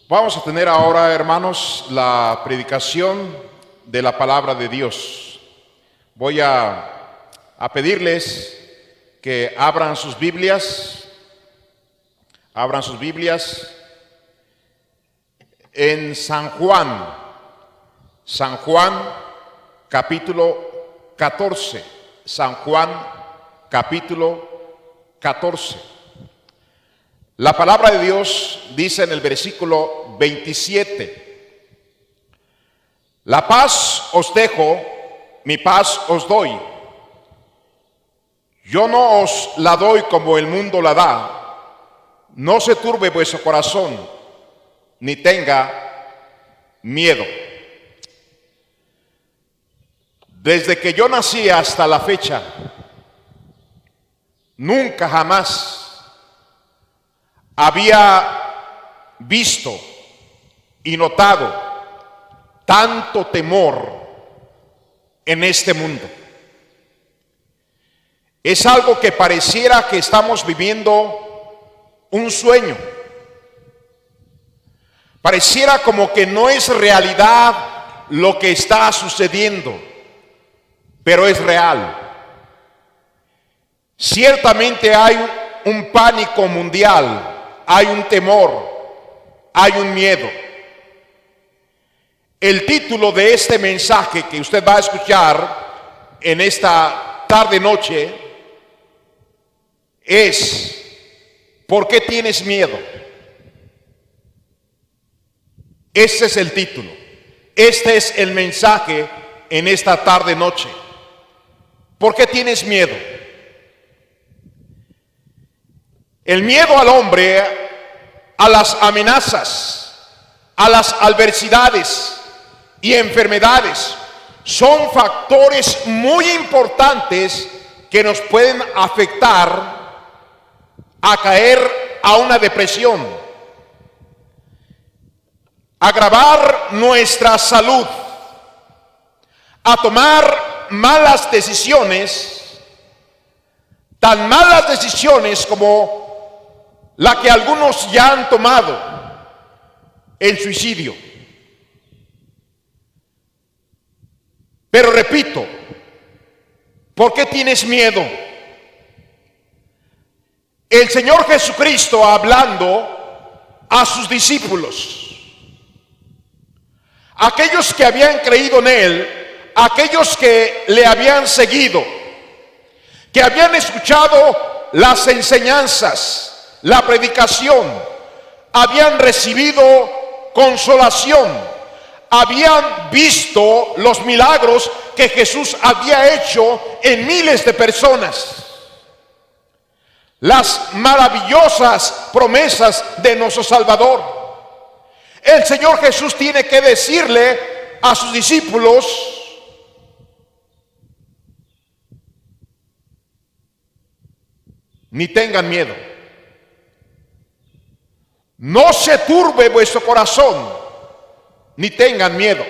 Vamos a tener ahora, hermanos, la predicación de la palabra de Dios. Voy a pedirles que abran sus Biblias en San Juan capítulo 14. San Juan capítulo 14. La palabra de Dios dice en el versículo 27: La paz os dejo, mi paz os doy. Yo no os la doy como el mundo la da. No se turbe vuestro corazón, ni tenga miedo. Desde que yo nací hasta la fecha, nunca jamás había visto y notado tanto temor en este mundo. Es algo que pareciera que estamos viviendo un sueño. Pareciera como que no es realidad lo que está sucediendo, pero es real. Ciertamente hay un pánico mundial. Hay un temor, hay un miedo. El título de este mensaje que usted va a escuchar en esta tarde-noche es: ¿por qué tienes miedo? Este es el título. Este es el mensaje en esta tarde-noche. ¿Por qué tienes miedo? El miedo al hombre, a las amenazas, a las adversidades y enfermedades son factores muy importantes que nos pueden afectar a caer a una depresión, a agravar nuestra salud, a tomar malas decisiones, tan malas decisiones como la que algunos ya han tomado, el suicidio. Pero repito, ¿por qué tienes miedo? El Señor Jesucristo, hablando a sus discípulos, aquellos que habían creído en Él, aquellos que le habían seguido, que habían escuchado las enseñanzas, la predicación, habían recibido consolación, habían visto los milagros que Jesús había hecho en miles de personas, las maravillosas promesas de nuestro Salvador. El Señor Jesús tiene que decirle a sus discípulos: ni tengan miedo. No se turbe vuestro corazón, ni tengan miedo.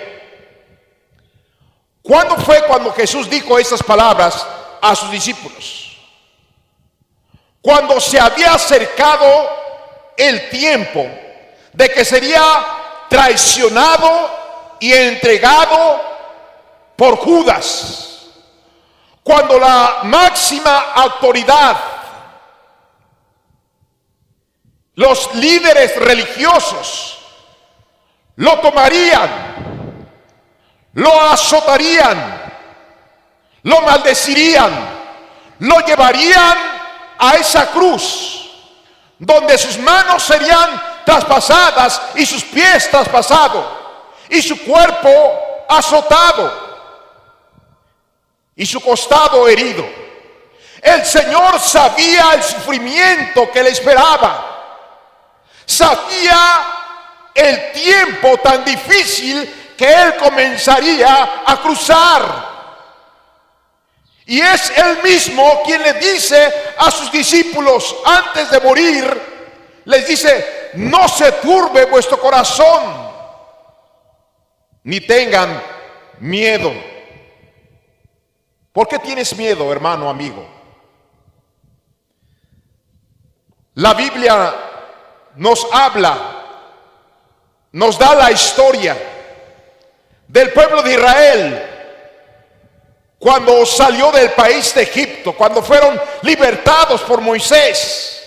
¿Cuándo fue cuando Jesús dijo estas palabras a sus discípulos? Cuando se había acercado el tiempo de que sería traicionado y entregado por Judas. Cuando la máxima autoridad, los líderes religiosos, lo tomarían, lo azotarían, lo maldecirían, lo llevarían a esa cruz, donde sus manos serían traspasadas y sus pies traspasados y su cuerpo azotado y su costado herido. El Señor sabía el sufrimiento que le esperaba. Sabía el tiempo tan difícil que Él comenzaría a cruzar. Y es Él mismo quien le dice a sus discípulos antes de morir, les dice: no se turbe vuestro corazón, ni tengan miedo. ¿Por qué tienes miedo, hermano, amigo? La Biblia nos habla, nos da la historia del pueblo de Israel cuando salió del país de Egipto, cuando fueron libertados por Moisés.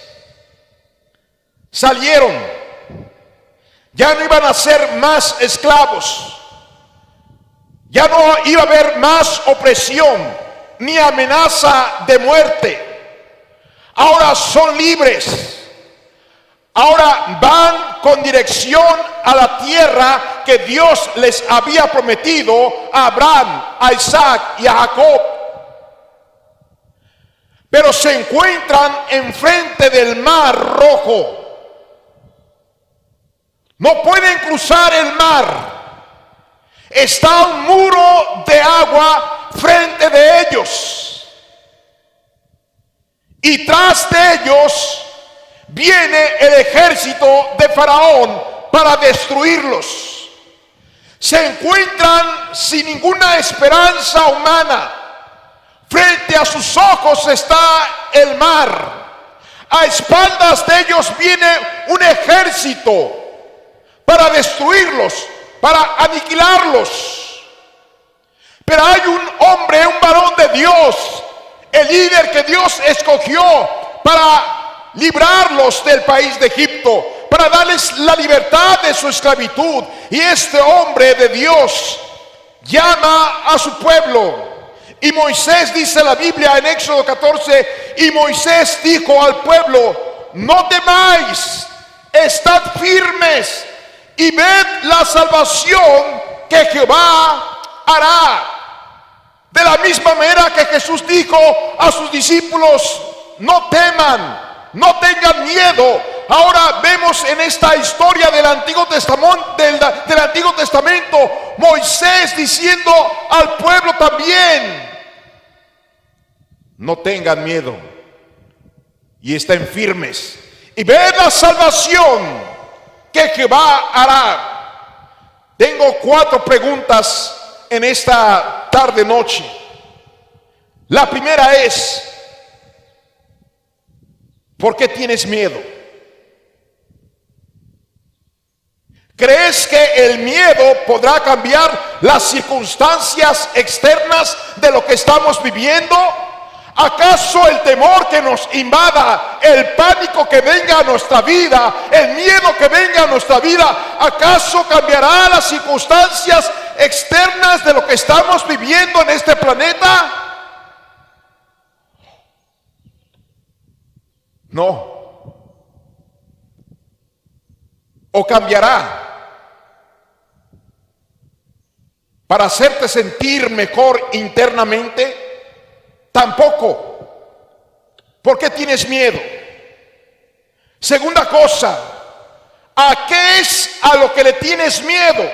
Salieron, ya no iban a ser más esclavos, ya no iba a haber más opresión ni amenaza de muerte. Ahora son libres. Ahora van con dirección a la tierra que Dios les había prometido a Abraham, a Isaac y a Jacob. Pero se encuentran enfrente del Mar Rojo. No pueden cruzar el mar. Está un muro de agua frente de ellos. Y tras de ellos viene el ejército de Faraón para destruirlos. Se encuentran sin ninguna esperanza humana. Frente a sus ojos está el mar. A espaldas de ellos viene un ejército para destruirlos, para aniquilarlos. Pero hay un hombre, un varón de Dios, el líder que Dios escogió para librarlos del país de Egipto, para darles la libertad de su esclavitud. Y este hombre de Dios llama a su pueblo. Y Moisés, dice la Biblia en Éxodo 14, y Moisés dijo al pueblo: no temáis, estad firmes y ved la salvación que Jehová hará. De la misma manera que Jesús dijo a sus discípulos: no teman, no tengan miedo. Ahora vemos en esta historia del Antiguo Testamento, Moisés diciendo al pueblo también: no tengan miedo y estén firmes y ved la salvación que Jehová hará. Tengo 4 preguntas en esta tarde noche. La primera es: ¿por qué tienes miedo? ¿Crees que el miedo podrá cambiar las circunstancias externas de lo que estamos viviendo? ¿Acaso el temor que nos invada, el pánico que venga a nuestra vida, el miedo que venga a nuestra vida, acaso cambiará las circunstancias externas de lo que estamos viviendo en este planeta? No. ¿O cambiará para hacerte sentir mejor internamente? Tampoco. ¿Por qué tienes miedo? Segunda cosa, ¿a qué es a lo que le tienes miedo?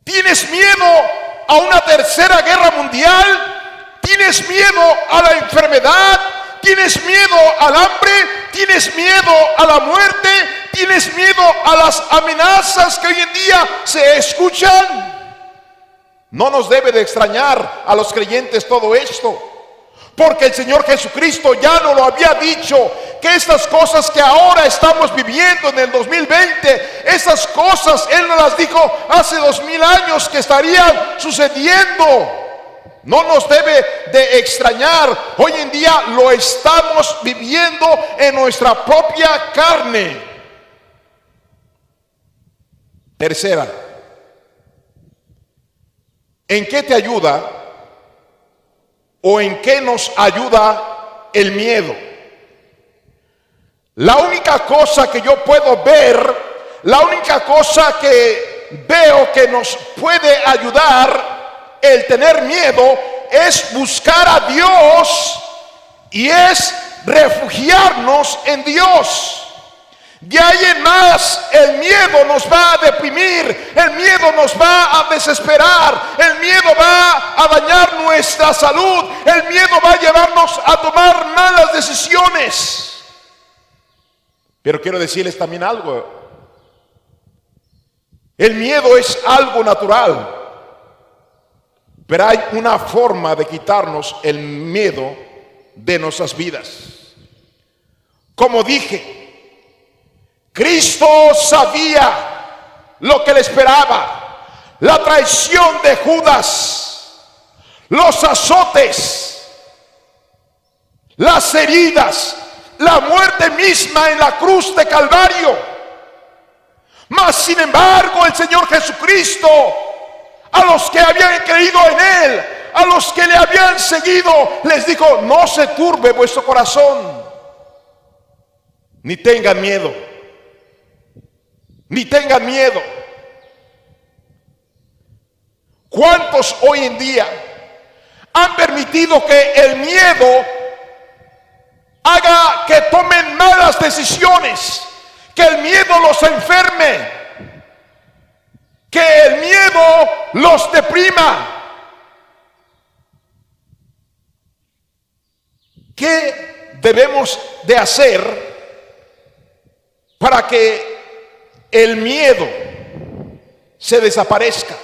¿Tienes miedo a una tercera guerra mundial? ¿Tienes miedo a la enfermedad? ¿Tienes miedo al hambre? ¿Tienes miedo a la muerte? ¿Tienes miedo a las amenazas que hoy en día se escuchan? No nos debe de extrañar a los creyentes todo esto, porque el Señor Jesucristo ya nos lo había dicho, que estas cosas que ahora estamos viviendo en el 2020, esas cosas Él nos las dijo hace 2000 años que estarían sucediendo. No nos debe de extrañar. Hoy en día lo estamos viviendo en nuestra propia carne. Tercera, ¿en qué te ayuda o en qué nos ayuda el miedo? La única cosa que yo puedo ver, la única cosa que veo que nos puede ayudar el tener miedo es buscar a Dios y es refugiarnos en Dios. De ahí en más, el miedo nos va a deprimir, el miedo nos va a desesperar, el miedo va a dañar nuestra salud, el miedo va a llevarnos a tomar malas decisiones. Pero quiero decirles también algo: el miedo es algo natural, pero hay una forma de quitarnos el miedo de nuestras vidas. Como dije, Cristo sabía lo que le esperaba: la traición de Judas, los azotes, las heridas, la muerte misma en la cruz de Calvario. Mas sin embargo, el Señor Jesucristo, a los que habían creído en Él, a los que le habían seguido, les dijo: no se turbe vuestro corazón, ni tengan miedo, ni tengan miedo. ¿Cuántos hoy en día han permitido que el miedo haga que tomen malas decisiones, que el miedo los enferme, que el miedo los deprima? ¿Qué debemos de hacer para que el miedo se desaparezca?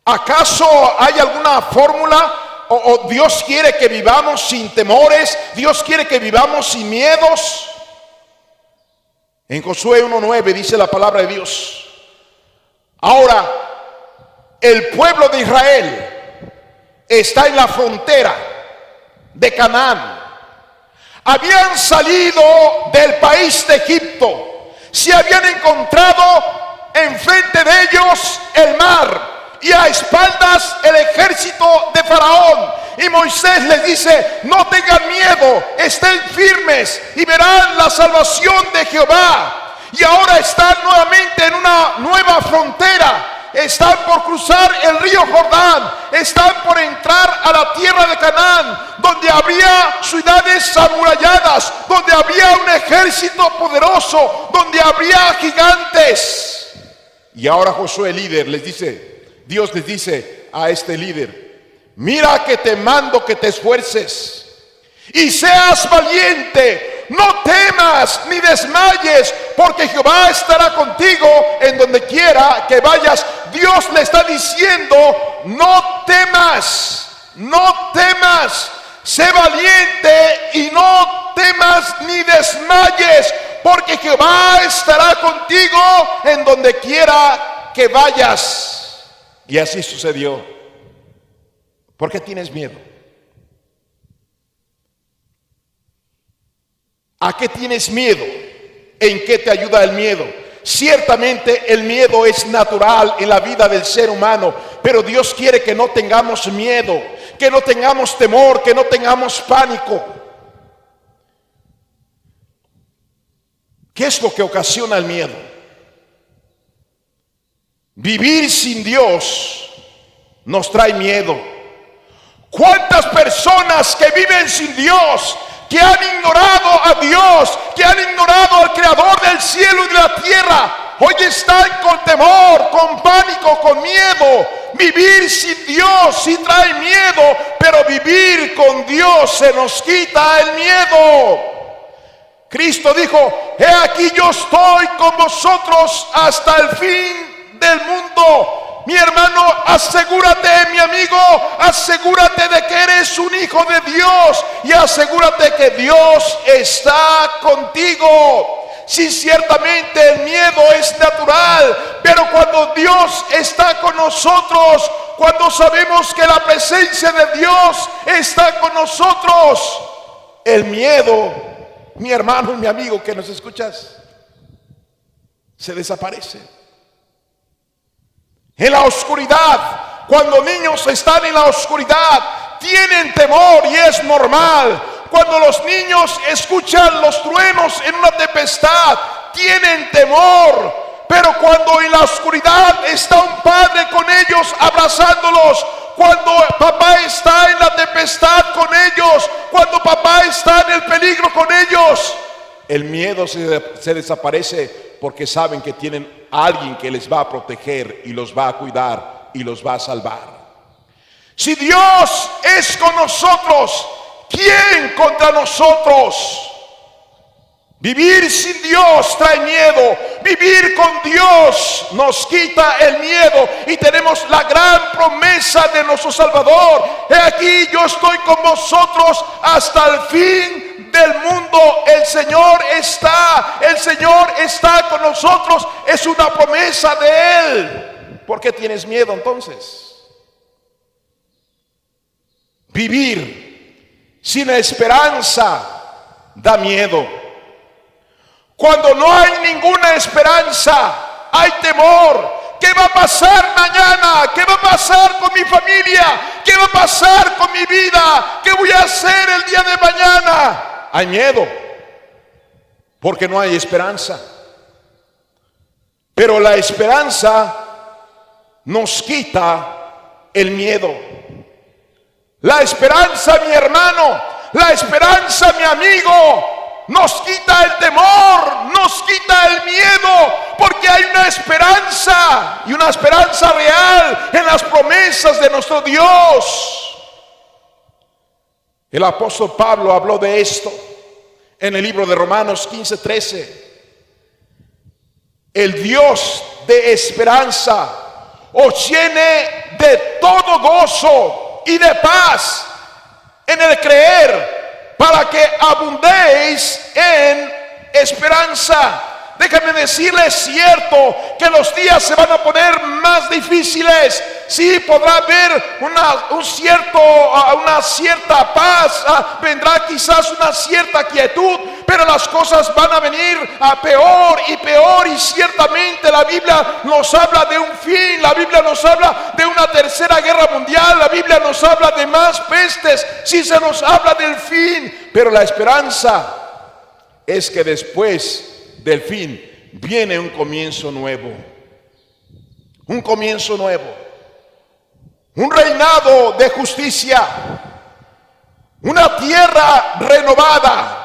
¿Acaso hay alguna fórmula? ¿O Dios quiere que vivamos sin temores? ¿Dios quiere que vivamos sin miedos? En Josué 1:9 dice la palabra de Dios: ahora el pueblo de Israel está en la frontera de Canaán. Habían salido del país de Egipto, se habían encontrado enfrente de ellos el mar y a espaldas el ejército de Faraón. Y Moisés les dice: no tengan miedo, estén firmes y verán la salvación de Jehová. Y ahora están nuevamente en una nueva frontera. Están por cruzar el río Jordán, están por entrar a la tierra de Canaán, donde habría ciudades amuralladas, donde habría un ejército poderoso, donde habría gigantes. Y ahora Josué, el líder, les dice, Dios les dice a este líder: mira que te mando que te esfuerces y seas valiente. No temas ni desmayes, porque Jehová estará contigo en donde quiera que vayas. Dios le está diciendo: no temas, no temas, sé valiente y no temas ni desmayes, porque Jehová estará contigo en donde quiera que vayas. Y así sucedió. ¿Por qué tienes miedo? ¿A qué tienes miedo? ¿En qué te ayuda el miedo? Ciertamente el miedo es natural en la vida del ser humano, pero Dios quiere que no tengamos miedo, que no tengamos temor, que no tengamos pánico. ¿Qué es lo que ocasiona el miedo? Vivir sin Dios nos trae miedo. ¿Cuántas personas que viven sin Dios, que han ignorado a Dios, que han ignorado al Creador del cielo y de la tierra, hoy están con temor, con pánico, con miedo? Vivir sin Dios sí trae miedo, pero vivir con Dios se nos quita el miedo. Cristo dijo: he aquí yo estoy con vosotros hasta el fin del mundo. Mi hermano, asegúrate, mi amigo, asegúrate de que eres un hijo de Dios y asegúrate que Dios está contigo. Sí, ciertamente el miedo es natural, pero cuando Dios está con nosotros, cuando sabemos que la presencia de Dios está con nosotros, el miedo, mi hermano y mi amigo que nos escuchas, se desaparece. En la oscuridad, cuando niños están en la oscuridad, tienen temor y es normal. Cuando los niños escuchan los truenos en una tempestad, tienen temor. Pero cuando en la oscuridad está un padre con ellos abrazándolos, cuando papá está en la tempestad con ellos, cuando papá está en el peligro con ellos, el miedo se desaparece, porque saben que tienen a alguien que les va a proteger y los va a cuidar y los va a salvar. Si Dios es con nosotros, ¿quién contra nosotros? Vivir sin Dios trae miedo. Vivir con Dios nos quita el miedo y tenemos la gran promesa de nuestro Salvador: he aquí yo estoy con vosotros hasta el fin fin del mundo el Señor está con nosotros. Es una promesa de Él. ¿Por qué tienes miedo entonces? Vivir sin esperanza da miedo. Cuando no hay ninguna esperanza, hay temor. ¿Qué va a pasar mañana? ¿Qué va a pasar con mi familia? ¿Qué va a pasar con mi vida? ¿Qué voy a hacer el día de mañana? Hay miedo, porque no hay esperanza. Pero la esperanza nos quita el miedo. La esperanza, mi hermano, la esperanza, mi amigo, nos quita el temor, nos quita el miedo, porque hay una esperanza, y una esperanza real en las promesas de nuestro Dios. El apóstol Pablo habló de esto en el libro de Romanos 15:13. El Dios de esperanza os llene de todo gozo y de paz en el creer, para que abundéis en esperanza. Déjame decirles, es cierto que los días se van a poner más difíciles. Sí, podrá haber una cierta paz, vendrá quizás una cierta quietud, pero las cosas van a venir a peor y peor. Y ciertamente la Biblia nos habla de un fin, la Biblia nos habla de una tercera guerra mundial, la Biblia nos habla de más pestes, sí se nos habla del fin, pero la esperanza es que después del fin viene un comienzo nuevo, un comienzo nuevo, un reinado de justicia, una tierra renovada,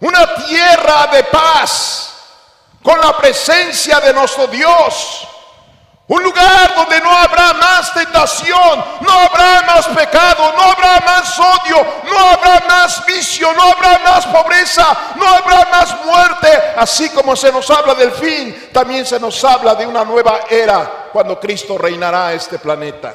una tierra de paz, con la presencia de nuestro Dios. Un lugar donde no habrá más tentación, no habrá más pecado, no habrá más odio, no habrá más vicio, no habrá más pobreza, no habrá más muerte. Así como se nos habla del fin, también se nos habla de una nueva era cuando Cristo reinará este planeta.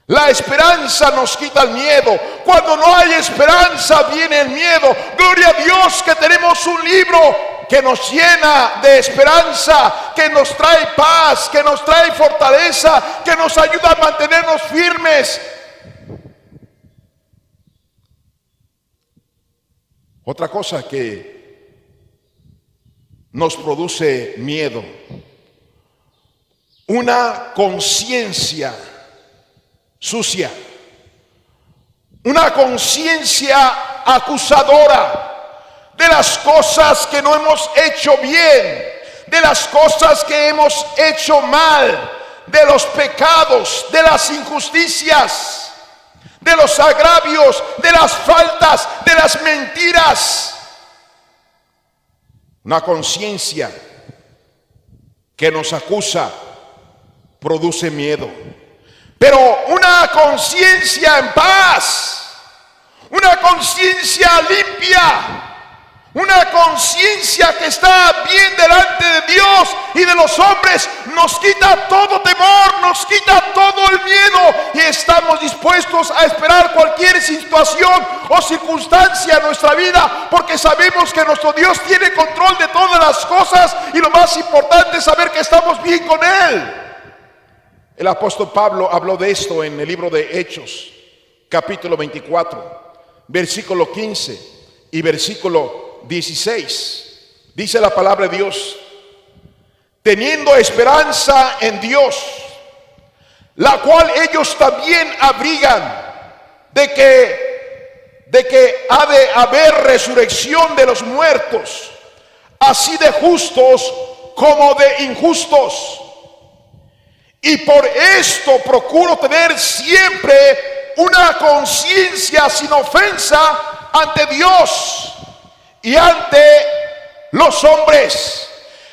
La esperanza nos quita el miedo. Cuando no hay esperanza viene el miedo. Gloria a Dios que tenemos un libro que nos llena de esperanza, que nos trae paz, que nos trae fortaleza, que nos ayuda a mantenernos firmes. Otra cosa que nos produce miedo, una conciencia sucia, una conciencia acusadora de las cosas que no hemos hecho bien, de las cosas que hemos hecho mal, de los pecados, de las injusticias, de los agravios, de las faltas, de las mentiras. Una conciencia que nos acusa produce miedo, pero una conciencia en paz, una conciencia limpia, una conciencia que está bien delante de Dios y de los hombres, nos quita todo temor, nos quita todo el miedo, y estamos dispuestos a esperar cualquier situación o circunstancia en nuestra vida, porque sabemos que nuestro Dios tiene control de todas las cosas, y lo más importante es saber que estamos bien con Él. El apóstol Pablo habló de esto en el libro de Hechos, capítulo 24, versículo 15 y versículo 16. Dice la palabra de Dios: teniendo esperanza en Dios, la cual ellos también abrigan, de que ha de haber resurrección de los muertos, así de justos como de injustos. Y por esto procuro tener siempre una conciencia sin ofensa ante Dios y ante los hombres.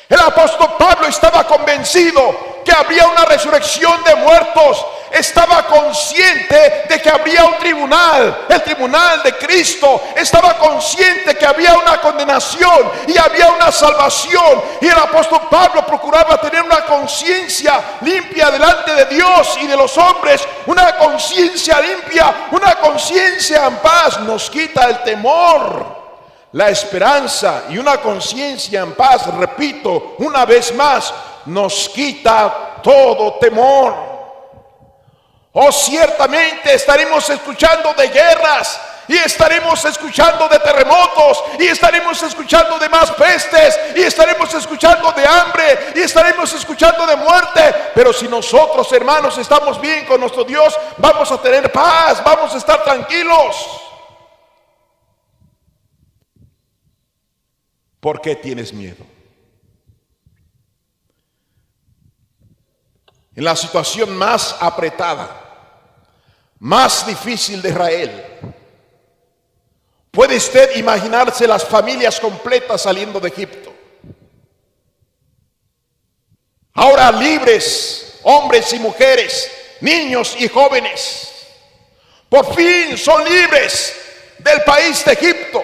El apóstol Pablo estaba convencido que había una resurrección de muertos. estaba consciente de que había un tribunal, el tribunal de Cristo. Estaba consciente que había una condenación y había una salvación. Y el apóstol Pablo procuraba tener una conciencia limpia delante de Dios y de los hombres, una conciencia limpia, una conciencia en paz. Nos quita el temor, la esperanza, y una conciencia en paz, repito una vez más, nos quita todo temor. Ciertamente estaremos escuchando de guerras, y estaremos escuchando de terremotos, y estaremos escuchando de más pestes, y estaremos escuchando de hambre, y estaremos escuchando de muerte. Pero si nosotros, hermanos, estamos bien con nuestro Dios, vamos a tener paz, vamos a estar tranquilos. ¿Por qué tienes miedo? En la situación más apretada, más difícil de Israel, ¿puede usted imaginarse las familias completas saliendo de Egipto? Ahora libres, hombres y mujeres, niños y jóvenes, por fin son libres del país de Egipto.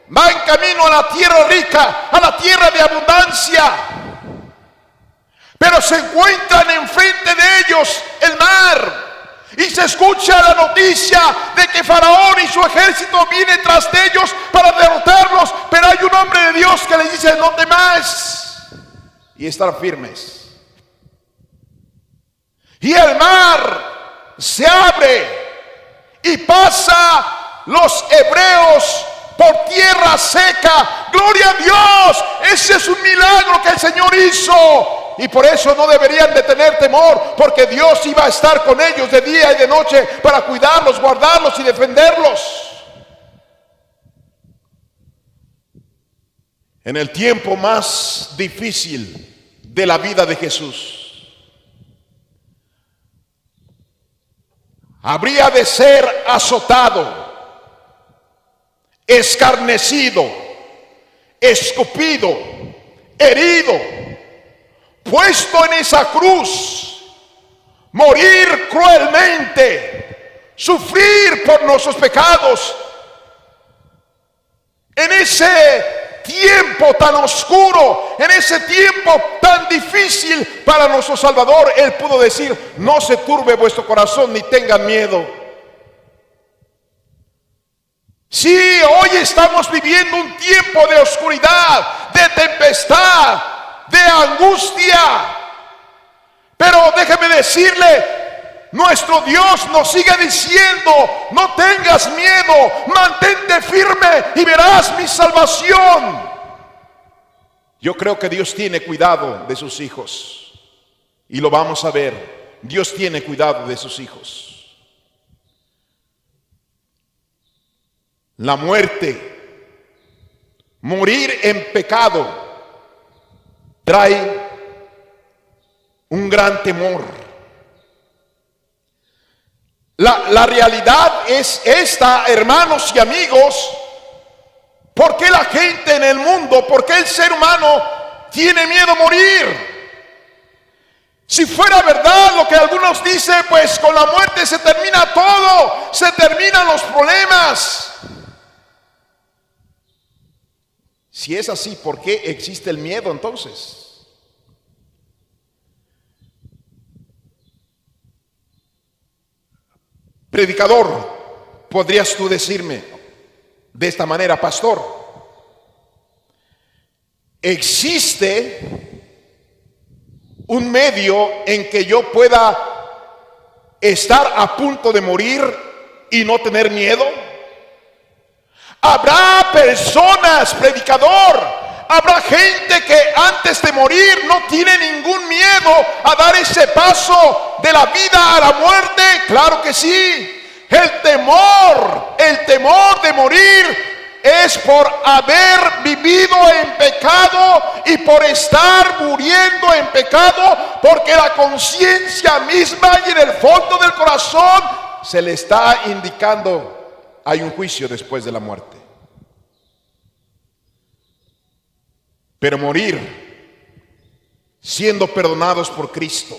Van camino a la tierra rica, a la tierra de abundancia. Pero se encuentran enfrente de ellos el mar. Y se escucha la noticia de que Faraón y su ejército viene tras de ellos para derrotarlos. Pero hay un hombre de Dios que les dice: no temáis, y estar firmes. Y el mar se abre y pasa los hebreos por tierra seca. ¡Gloria a Dios! Ese es un milagro que el Señor hizo. Y por eso no deberían de tener temor, porque Dios iba a estar con ellos de día y de noche para cuidarlos, guardarlos y defenderlos. En el tiempo más difícil de la vida de Jesús, habría de ser azotado, escarnecido, escupido, herido, puesto en esa cruz, morir cruelmente, sufrir por nuestros pecados. En ese tiempo tan oscuro, en ese tiempo tan difícil para nuestro Salvador, Él pudo decir: no se turbe vuestro corazón ni tengan miedo. Sí, hoy estamos viviendo un tiempo de oscuridad, de tempestad, de angustia. Pero déjeme decirle, nuestro Dios nos sigue diciendo: no tengas miedo, mantente firme y verás mi salvación. Yo creo que Dios tiene cuidado de sus hijos, y lo vamos a ver. Dios tiene cuidado de sus hijos. La muerte, morir en pecado, trae un gran temor. La realidad es esta, hermanos y amigos. ¿Por qué la gente en el mundo, por qué el ser humano tiene miedo a morir? Si fuera verdad lo que algunos dicen, pues con la muerte se termina todo, se terminan los problemas. Si es así, ¿por qué existe el miedo entonces? Predicador, ¿podrías tú decirme de esta manera, pastor? ¿Existe un medio en que yo pueda estar a punto de morir y no tener miedo? Habrá personas, predicador, habrá gente que antes de morir no tiene ningún miedo a dar ese paso de la vida a la muerte. Claro que sí. El temor de morir es por haber vivido en pecado y por estar muriendo en pecado, porque la conciencia misma y en el fondo del corazón se le está indicando: hay un juicio después de la muerte. Pero morir siendo perdonados por Cristo,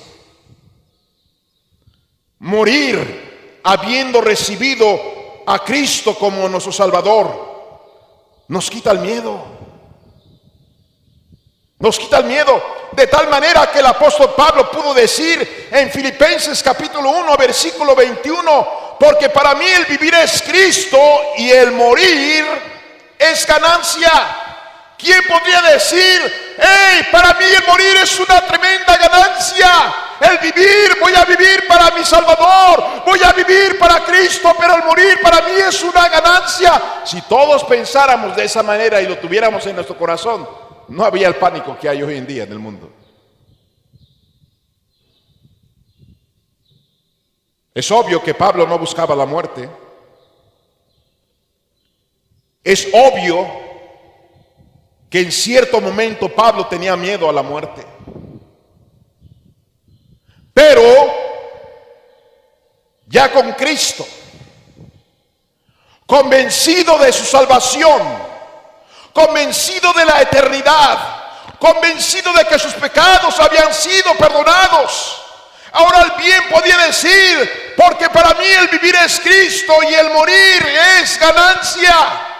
morir habiendo recibido a Cristo como nuestro Salvador, nos quita el miedo. Nos quita el miedo, de tal manera que el apóstol Pablo pudo decir en Filipenses capítulo 1, versículo 21, porque para mí el vivir es Cristo y el morir es ganancia. ¿Quién podría decir, hey, para mí el morir es una tremenda ganancia? El vivir, voy a vivir para mi Salvador, voy a vivir para Cristo, pero el morir para mí es una ganancia. Si todos pensáramos de esa manera y lo tuviéramos en nuestro corazón, no había el pánico que hay hoy en día en el mundo. Es obvio que Pablo no buscaba la muerte. Es obvio que en cierto momento Pablo tenía miedo a la muerte. Pero ya con Cristo, convencido de su salvación, convencido de la eternidad, convencido de que sus pecados habían sido perdonados, ahora el bien podía decir, porque para mí el vivir es Cristo y el morir es ganancia.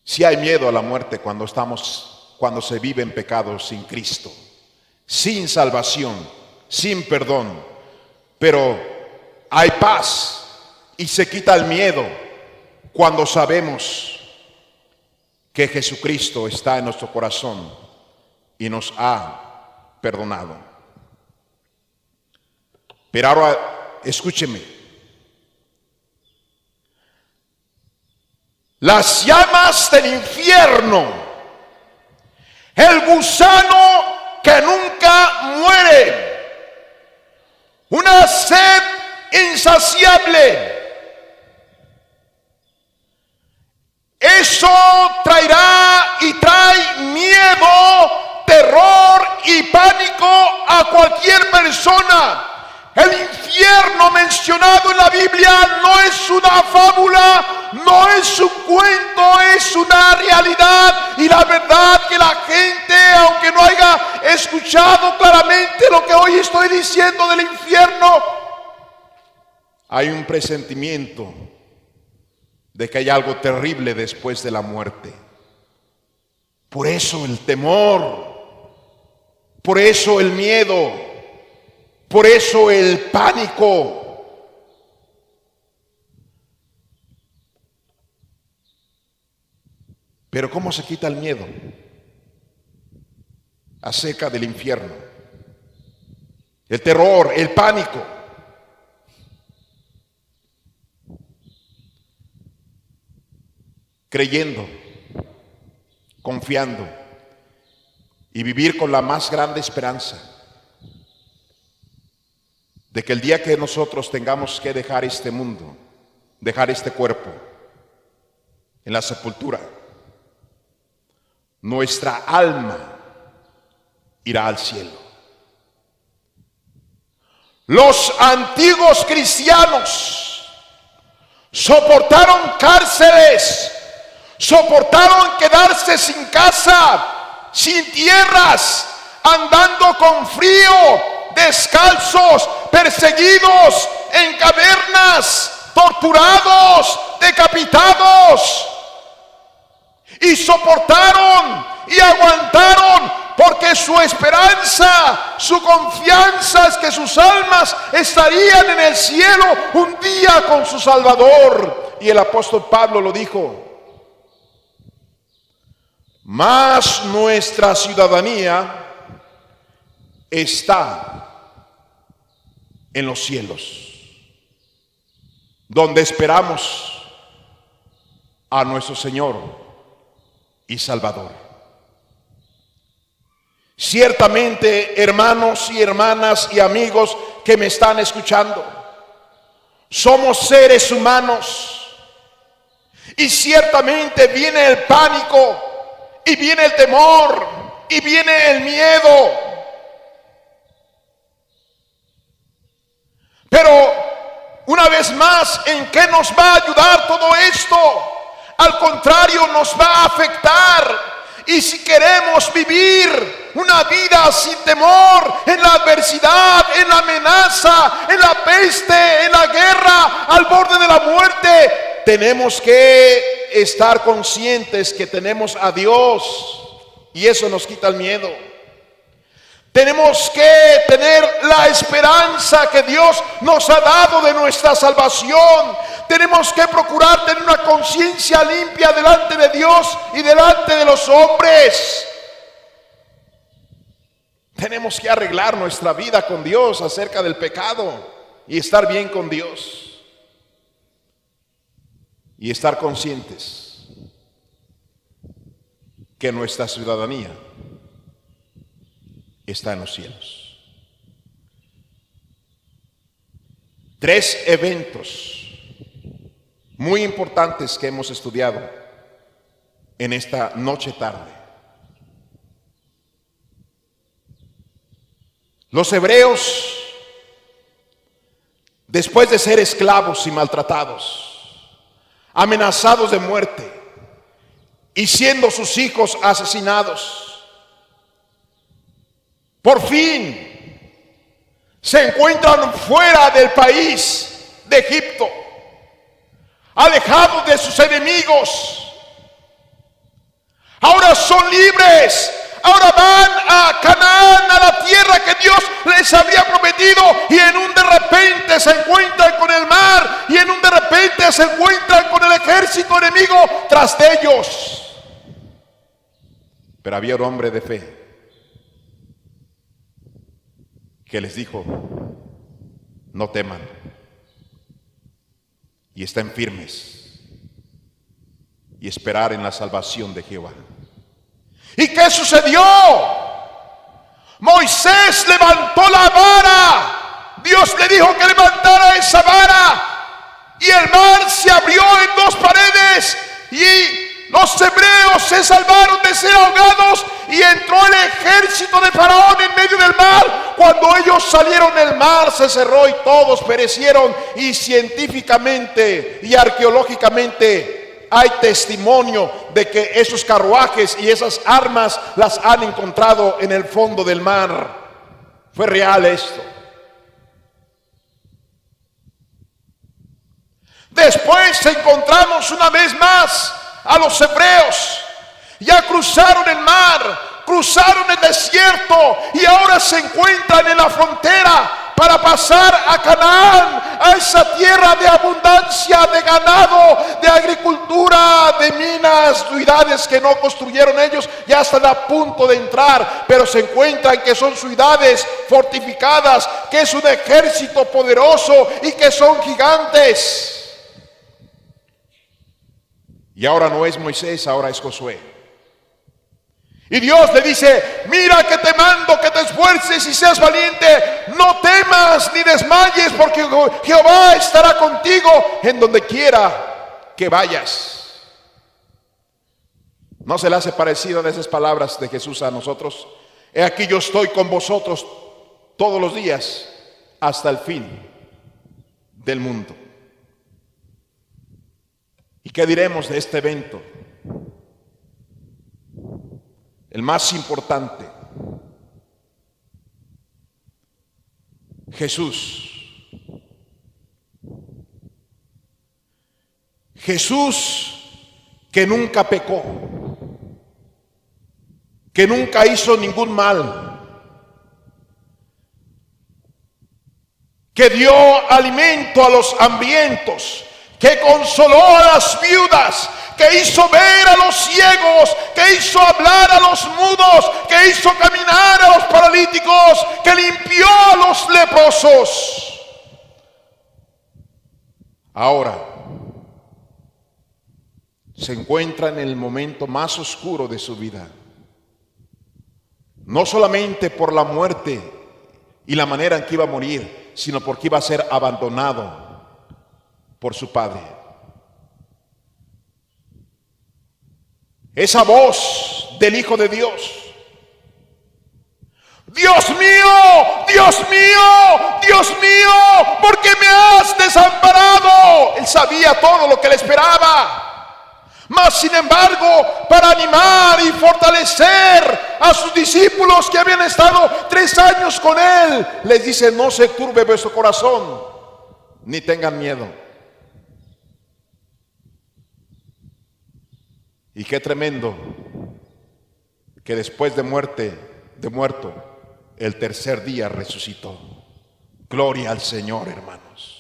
Si hay miedo a la muerte cuando se vive en pecado sin Cristo, sin salvación, sin perdón, pero hay paz y se quita el miedo cuando sabemos que Jesucristo está en nuestro corazón y nos ha perdonado. Pero ahora escúcheme. Las llamas del infierno, el gusano que nunca muere, una sed insaciable, eso traerá y trae miedo, terror y pánico a cualquier persona. El infierno mencionado en la Biblia no es una fábula, no es un cuento, es una realidad. Y la verdad que la gente, aunque no haya escuchado claramente lo que hoy estoy diciendo del infierno, hay un presentimiento de que hay algo terrible después de la muerte. Por eso el temor, por eso el miedo, por eso el pánico. Pero ¿cómo se quita el miedo acerca del infierno? El terror, el pánico. Creyendo, confiando y vivir con la más grande esperanza de que el día que nosotros tengamos que dejar este mundo, dejar este cuerpo en la sepultura, nuestra alma irá al cielo. Los antiguos cristianos soportaron cárceles, soportaron quedarse sin casa, sin tierras, andando con frío, descalzos, perseguidos en cavernas, torturados, decapitados. Y soportaron y aguantaron porque su esperanza, su confianza es que sus almas estarían en el cielo un día con su Salvador. Y el apóstol Pablo lo dijo: mas nuestra ciudadanía está en los cielos, donde esperamos a nuestro Señor y Salvador. Ciertamente, hermanos y hermanas y amigos que me están escuchando, somos seres humanos y ciertamente viene el pánico y viene el temor y viene el miedo. Pero una vez más, ¿en qué nos va a ayudar todo esto? Al contrario, nos va a afectar Y si queremos vivir una vida sin temor en la adversidad, en la amenaza, en la peste, en la guerra, al borde de la muerte, tenemos que estar conscientes que tenemos a Dios, y eso nos quita el miedo. Tenemos que tener la esperanza que Dios nos ha dado de nuestra salvación. Tenemos que procurar tener una conciencia limpia delante de Dios y delante de los hombres. Tenemos que arreglar nuestra vida con Dios acerca del pecado y estar bien con Dios. Y estar conscientes que nuestra ciudadanía está en los cielos. 3 eventos muy importantes que hemos estudiado en esta noche tarde. Los hebreos, después de ser esclavos y maltratados, amenazados de muerte y siendo sus hijos asesinados, por fin se encuentran fuera del país de Egipto, alejados de sus enemigos. Ahora son libres. Ahora van a Canaán, a la tierra que Dios les había prometido, y en un de repente se encuentran con el mar, y en un de repente se encuentran con el ejército enemigo tras de ellos. Pero había un hombre de fe que les dijo: no teman, y estén firmes y esperar en la salvación de Jehová. ¿Y qué sucedió? Moisés levantó la vara. Dios le dijo que levantara esa vara, y el mar se abrió en 2 paredes, y los hebreos se salvaron de ser ahogados, y entró el ejército de Faraón en medio del mar. Cuando ellos salieron, el mar se cerró y todos perecieron. Y científicamente y arqueológicamente hay testimonio de que esos carruajes y esas armas las han encontrado en el fondo del mar. Fue real esto. Después encontramos una vez más a los hebreos. Ya cruzaron el mar, cruzaron el desierto, y ahora se encuentran en la frontera para pasar a Canaán, a esa tierra de abundancia, de ganado, de agricultura, de minas, ciudades que no construyeron ellos. Ya están a punto de entrar, pero se encuentran que son ciudades fortificadas, que es un ejército poderoso y que son gigantes. Y ahora no es Moisés, ahora es Josué. Y Dios le dice: mira que te mando que te esfuerces y seas valiente. No temas ni desmayes, porque Jehová estará contigo en donde quiera que vayas. ¿No se le hace parecido de esas palabras de Jesús a nosotros? He aquí yo estoy con vosotros todos los días hasta el fin del mundo. ¿Y qué diremos de este evento? El más importante. Jesús. Jesús, que nunca pecó, que nunca hizo ningún mal, que dio alimento a los hambrientos, que consoló a las viudas, que hizo ver a los ciegos, que hizo hablar a los mudos, que hizo caminar a los paralíticos, que limpió a los leprosos. Ahora se encuentra en el momento más oscuro de su vida, no solamente por la muerte y la manera en que iba a morir, sino porque iba a ser abandonado por su Padre. Esa voz del Hijo de Dios: Dios mío, Dios mío, Dios mío, ¿por qué me has desamparado? Él sabía todo lo que le esperaba. Mas sin embargo, para animar y fortalecer a sus discípulos que habían estado 3 años con Él, les dice: no se turbe vuestro corazón, ni tengan miedo. Y qué tremendo que después de muerto, el tercer día resucitó. Gloria al Señor, hermanos.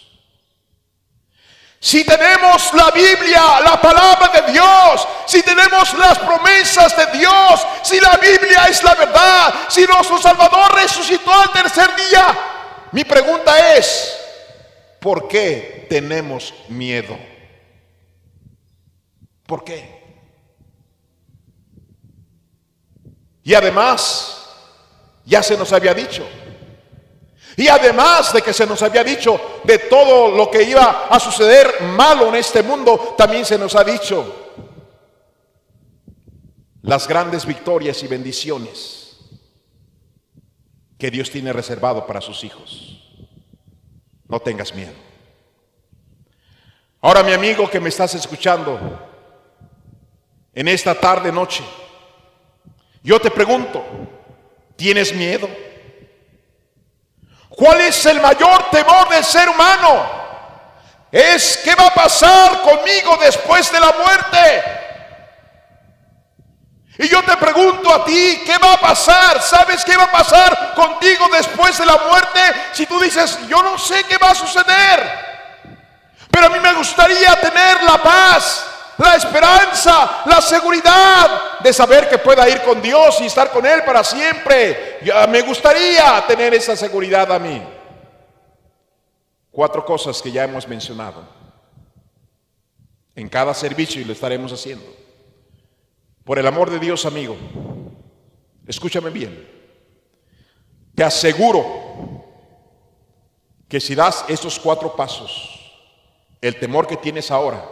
Si tenemos la Biblia, la palabra de Dios, si tenemos las promesas de Dios, si la Biblia es la verdad, si nuestro Salvador resucitó al tercer día, mi pregunta es: ¿por qué tenemos miedo? ¿Por qué? Y además, ya se nos había dicho. Y además de que se nos había dicho de todo lo que iba a suceder malo en este mundo, también se nos ha dicho las grandes victorias y bendiciones que Dios tiene reservado para sus hijos. No tengas miedo. Ahora, mi amigo que me estás escuchando en esta tarde, noche, yo te pregunto: ¿tienes miedo? ¿Cuál es el mayor temor del ser humano? Es: ¿qué va a pasar conmigo después de la muerte? Y yo te pregunto a ti: ¿qué va a pasar? ¿Sabes qué va a pasar contigo después de la muerte? Si tú dices: yo no sé qué va a suceder, pero a mí me gustaría tener la paz, la esperanza, la seguridad de saber que pueda ir con Dios y estar con Él para siempre. Me gustaría tener esa seguridad a mí. 4 cosas que ya hemos mencionado en cada servicio, y lo estaremos haciendo. Por el amor de Dios, amigo, escúchame bien. Te aseguro que si das estos 4 pasos, el temor que tienes ahora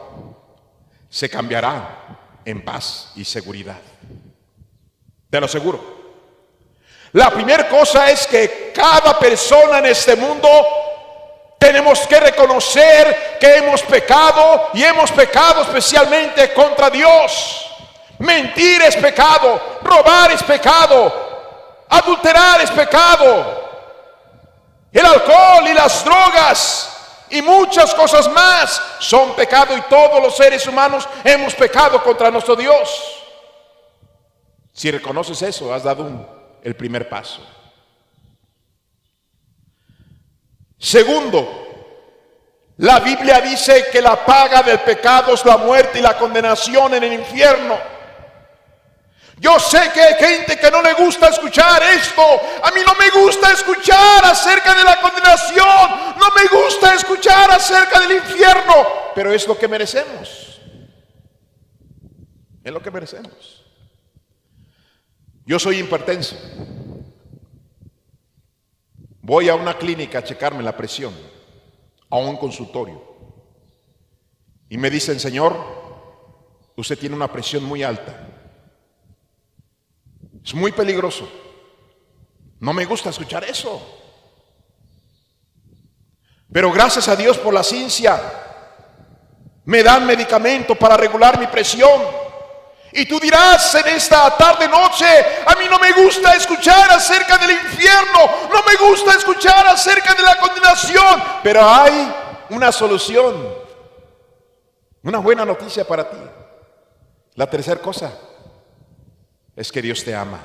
se cambiará en paz y seguridad. Te lo aseguro. La primera cosa es que cada persona en este mundo tenemos que reconocer que hemos pecado, y hemos pecado especialmente contra Dios. Mentir es pecado, robar es pecado, adulterar es pecado, el alcohol y las drogas y muchas cosas más son pecado, y todos los seres humanos hemos pecado contra nuestro Dios. Si reconoces eso, has dado el primer paso. Segundo, la Biblia dice que la paga del pecado es la muerte y la condenación en el infierno. Yo sé que hay gente que no le gusta escuchar esto. A mí no me gusta escuchar acerca de la condenación, no me gusta escuchar acerca del infierno, pero es lo que merecemos. Es lo que merecemos. Yo soy hipertenso. Voy a una clínica a checarme la presión, a un consultorio, y me dicen: señor, usted tiene una presión muy alta. Es muy peligroso. No me gusta escuchar eso. Pero gracias a Dios por la ciencia, me dan medicamento para regular mi presión. Y tú dirás en esta tarde noche: a mí no me gusta escuchar acerca del infierno, no me gusta escuchar acerca de la condenación. Pero hay una solución, una buena noticia para ti. La tercera cosa es que Dios te ama.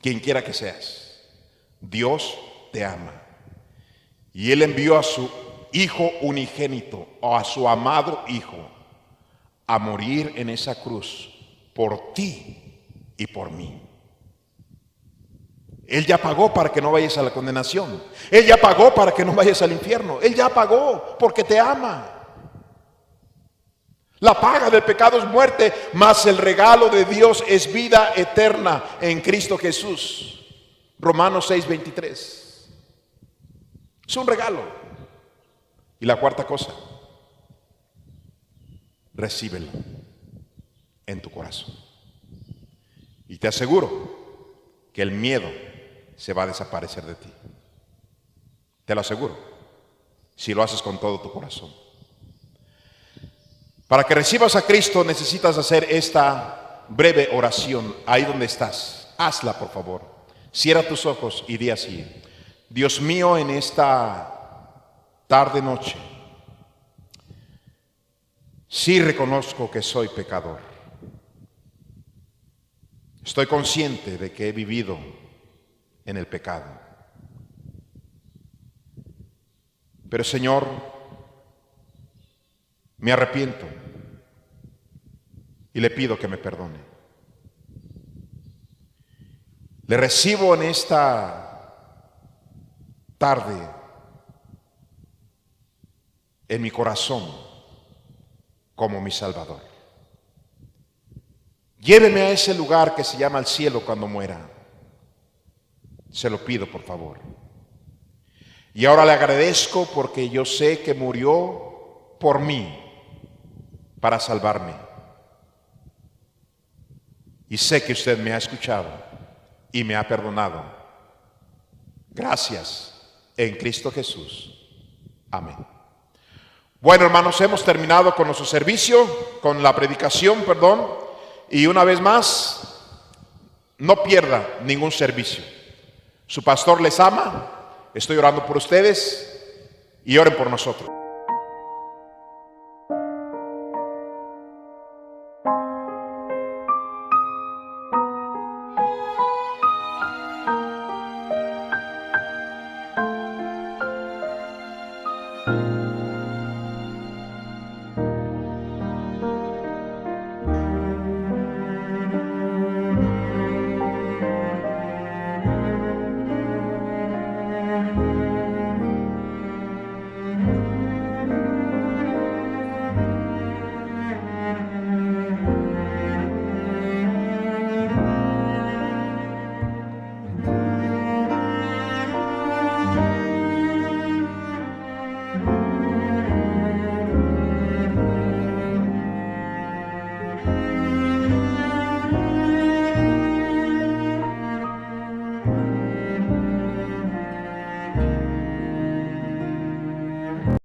Quien quiera que seas, Dios te ama. Y Él envió a su Hijo unigénito, o a su amado Hijo, a morir en esa cruz por ti y por mí. Él ya pagó para que no vayas a la condenación. Él ya pagó para que no vayas al infierno. Él ya pagó porque te ama. La paga del pecado es muerte, mas el regalo de Dios es vida eterna en Cristo Jesús. Romanos 6:23. Es un regalo. Y la cuarta cosa: recíbelo en tu corazón. Y te aseguro que el miedo se va a desaparecer de ti. Te lo aseguro, si lo haces con todo tu corazón. Para que recibas a Cristo necesitas hacer esta breve oración ahí donde estás. Hazla, por favor. Cierra tus ojos y di así: Dios mío, en esta tarde noche, sí reconozco que soy pecador. Estoy consciente de que he vivido en el pecado. Pero Señor, me arrepiento y le pido que me perdone. Le recibo en esta tarde en mi corazón como mi Salvador. Lléveme a ese lugar que se llama el cielo cuando muera. Se lo pido, por favor. Y ahora le agradezco porque yo sé que murió por mí para salvarme. Y sé que usted me ha escuchado y me ha perdonado. Gracias en Cristo Jesús. Amén. Bueno, hermanos, hemos terminado con nuestro servicio, con la predicación, y una vez más, no pierda ningún servicio. Su pastor les ama, estoy orando por ustedes y oren por nosotros.